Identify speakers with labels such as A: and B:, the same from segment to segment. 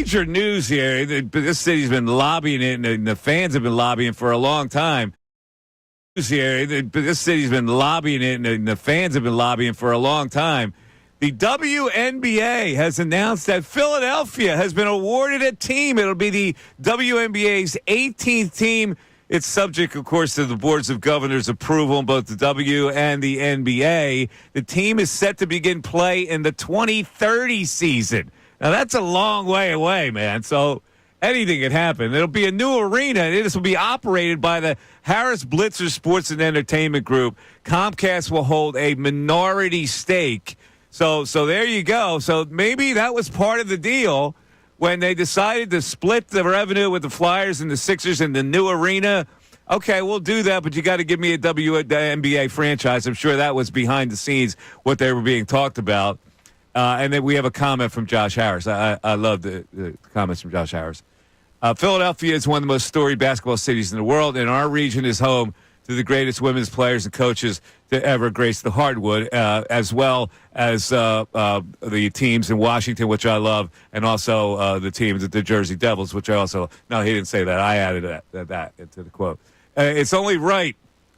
A: major news here. This city's been lobbying it, and the fans have been lobbying for a long time. This city's been lobbying it, and the fans have been lobbying for a long time. The WNBA has announced that Philadelphia has been awarded a team. It'll be the WNBA's 18th team. It's subject, of course, to the boards of governors' approval in both the W and the NBA. The team is set to begin play in the 2030 season. Now, that's a long way away, man. So anything can happen. It'll be a new arena, and this will be operated by the Harris Blitzer Sports and Entertainment Group. Comcast will hold a minority stake. So there you go. So maybe that was part of the deal when they decided to split the revenue with the Flyers and the Sixers in the new arena. Okay, we'll do that, but you got to give me a WNBA franchise. I'm sure that was behind the scenes what they were being talked about. And then we have a comment from Josh Harris. I love the comments from Josh Harris. Philadelphia is one of the most storied basketball cities in the world, and our region is home to the greatest women's players and coaches to ever grace the hardwood, as well as the teams in Washington, which I love, and also the teams at the Jersey Devils, which I also – no, he didn't say that. I added that into the quote. It's only right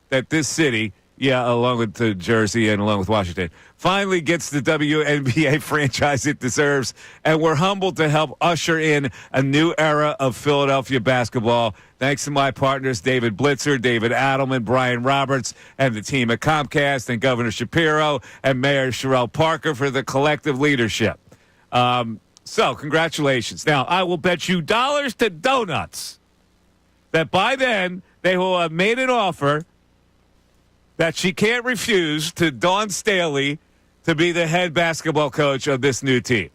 A: that this city – along with Jersey and along with Washington, finally gets the WNBA franchise it deserves, and we're humbled to help usher in a new era of Philadelphia basketball. Thanks to my partners, David Blitzer, David Adelman, Brian Roberts, and the team at Comcast, and Governor Shapiro and Mayor Sherelle Parker for the collective leadership. So, congratulations. Now, I will bet you dollars to donuts that by then they will have made an offer that she can't refuse to Dawn Staley to be the head basketball coach of this new team.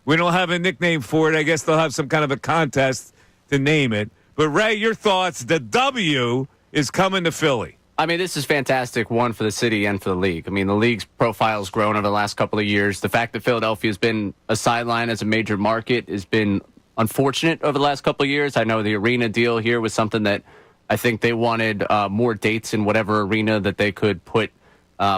A: We don't have a nickname for it. I guess they'll have some kind of a contest to name it. But, Ray, your thoughts. The W is coming to Philly.
B: I mean, this is fantastic, one, for the city and for the league. I mean, the league's profile has grown over the last couple of years. The fact that Philadelphia has been a sideline as a major market has been unfortunate over the last couple of years. I know the arena deal here was something that I think they wanted more dates in whatever arena that they could put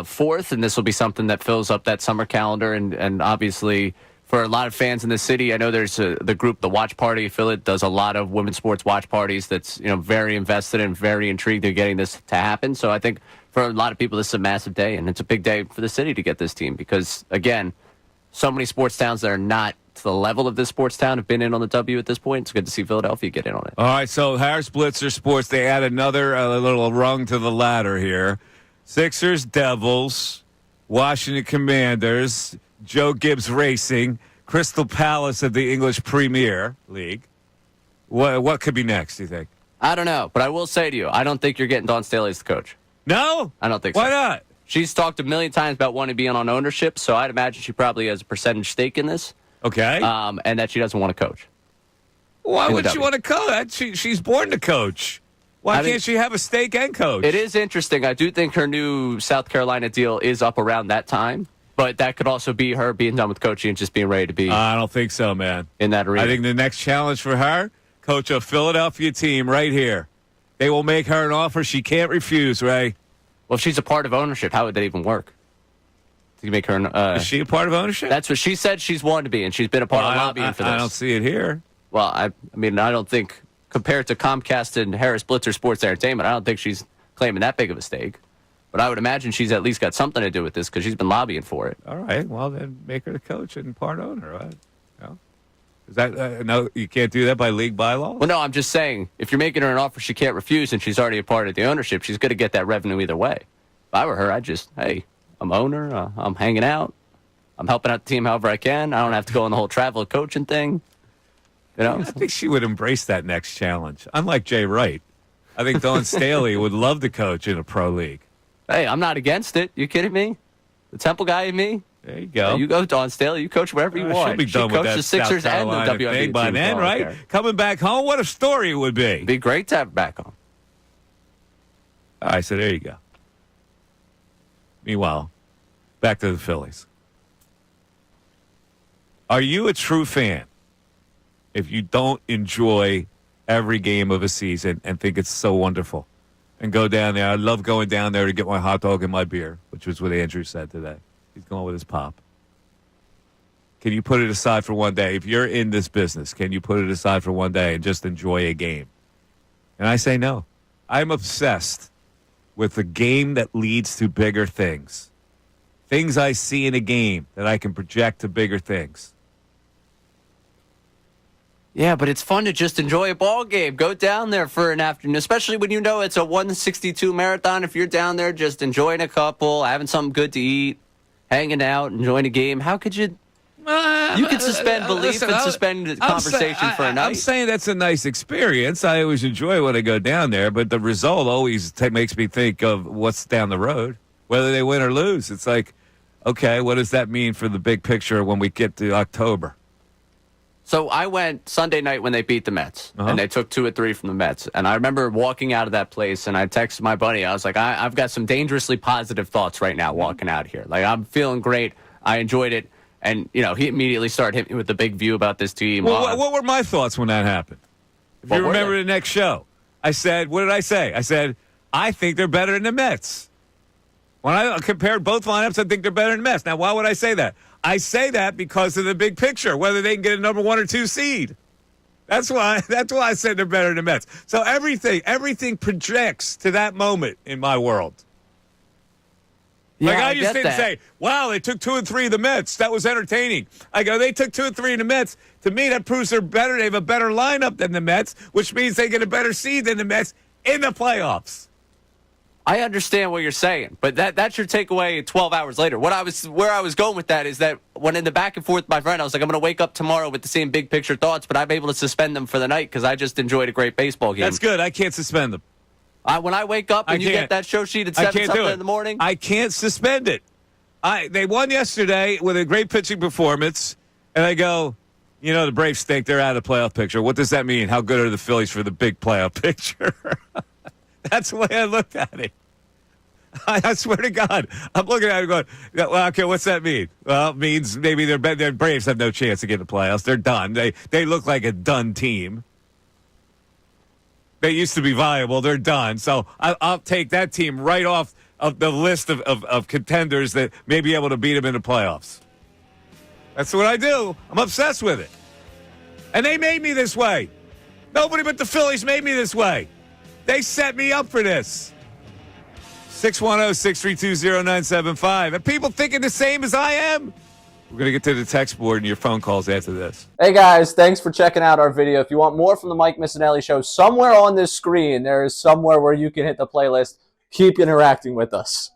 B: forth, and this will be something that fills up that summer calendar. And obviously, for a lot of fans in the city, I know there's the group, the Watch Party affiliate, does a lot of women's sports watch parties. That's very invested and very intrigued in getting this to happen. So I think for a lot of people, this is a massive day, and it's a big day for the city to get this team because, again, so many sports towns that are not to the level of this sports town have been in on the W at this point. It's good to see Philadelphia get in on it.
A: All right, so Harris Blitzer Sports, they add another little rung to the ladder here. Sixers, Devils, Washington Commanders, Joe Gibbs Racing, Crystal Palace of the English Premier League. What could be next, do you think?
B: I don't know, but I will say to you, I don't think you're getting Dawn Staley as the coach.
A: No?
B: I don't think so.
A: Why not?
B: She's talked a million times about wanting to be in on ownership, so I'd imagine she probably has a percentage stake in this.
A: Okay.
B: And that she doesn't want to coach.
A: Why would she want to coach? She's born to coach. Why can't she have a stake and coach?
B: It is interesting. I do think her new South Carolina deal is up around that time, but that could also be her being done with coaching and just being ready to be.
A: I don't think so, man.
B: In that arena.
A: I think the next challenge for her, coach a Philadelphia team right here. They will make her an offer she can't refuse, Ray.
B: Well, if she's a part of ownership, how would that even work? To make her
A: is she a part of ownership?
B: That's what she said she's wanted to be, and she's been a part of lobbying for this.
A: I don't see it here.
B: Well, I mean, I don't think, compared to Comcast and Harris Blitzer Sports Entertainment, I don't think she's claiming that big of a stake. But I would imagine she's at least got something to do with this because she's been lobbying for it.
A: All right. Well, then make her the coach and part owner. Right? Is that no? You can't do that by league bylaws?
B: Well, no, I'm just saying, if you're making her an offer she can't refuse and she's already a part of the ownership, she's going to get that revenue either way. If I were her, I'd just, hey, I'm owner, I'm hanging out. I'm helping out the team however I can. I don't have to go on the whole travel coaching thing.
A: I think she would embrace that next challenge. Unlike Jay Wright, I think Dawn Staley would love to coach in a pro league.
B: Hey, I'm not against it. You kidding me? The Temple guy and me?
A: There you go.
B: You go, Dawn Staley. You coach wherever you want.
A: She'll be done with that
B: the Sixers
A: South Carolina
B: and the WNBA
A: thing by then, right?
B: There.
A: Coming back home, what a story it would be.
B: It'd be great to have her back on.
A: All right, so there you go. Meanwhile, back to the Phillies. Are you a true fan if you don't enjoy every game of a season and think it's so wonderful? And go down there. I love going down there to get my hot dog and my beer, which was what Andrew said today. He's going with his pop. Can you put it aside for one day? If you're in this business, can you put it aside for one day and just enjoy a game? And I say no. I'm obsessed with the game that leads to bigger things. Things I see in a game that I can project to bigger things.
B: Yeah, but it's fun to just enjoy a ball game. Go down there for an afternoon, especially when you know it's a 162 marathon. If you're down there just enjoying a couple, having something good to eat, hanging out, enjoying a game, how could you... You can suspend belief and suspend conversation for a night.
A: I'm saying that's a nice experience. I always enjoy when I go down there, but the result always makes me think of what's down the road, whether they win or lose. It's like, okay, what does that mean for the big picture when we get to October?
B: So I went Sunday night when they beat the Mets, and they took 2 or 3 from the Mets. And I remember walking out of that place, and I texted my buddy. I was like, I've got some dangerously positive thoughts right now walking out here. Like, I'm feeling great. I enjoyed it. And, you know, he immediately started hitting me with the big view about this team.
A: Well, what were my thoughts when that happened? If you remember the next show, I said, what did I say? I said, I think they're better than the Mets. When I compared both lineups, I think they're better than the Mets. Now, why would I say that? I say that because of the big picture, whether they can get a number 1 or 2 seed. That's why I said they're better than the Mets. So everything projects to that moment in my world.
B: Yeah,
A: like I just didn't say, wow, they took 2 and 3 of the Mets. That was entertaining. I go, they took 2 and 3 of the Mets. To me, that proves they're better. They have a better lineup than the Mets, which means they get a better seed than the Mets in the playoffs.
B: I understand what you're saying, but that's your takeaway 12 hours later. Where I was going with that is that when in the back and forth with my friend, I was like, I'm going to wake up tomorrow with the same big picture thoughts, but I'm able to suspend them for the night because I just enjoyed a great baseball game.
A: That's good. I can't suspend them.
B: When I wake up and you get that show sheet at 7 something in the morning,
A: I can't suspend it. They won yesterday with a great pitching performance, and I go, you know, the Braves stink. They're out of the playoff picture. What does that mean? How good are the Phillies for the big playoff picture? That's the way I looked at it. I swear to God, I'm looking at it going, well, okay, what's that mean? Well, it means maybe their Braves have no chance to get in the playoffs. They're done. They look like a done team. They used to be viable. They're done. So I'll take that team right off of the list of contenders that may be able to beat them in the playoffs. That's what I do. I'm obsessed with it. And they made me this way. Nobody but the Phillies made me this way. They set me up for this. 610-632-0975. And people thinking the same as I am. We're going to get to the text board and your phone calls after this.
C: Hey guys, thanks for checking out our video. If you want more from the Mike Missanelli Show, somewhere on this screen, there is somewhere where you can hit the playlist. Keep interacting with us.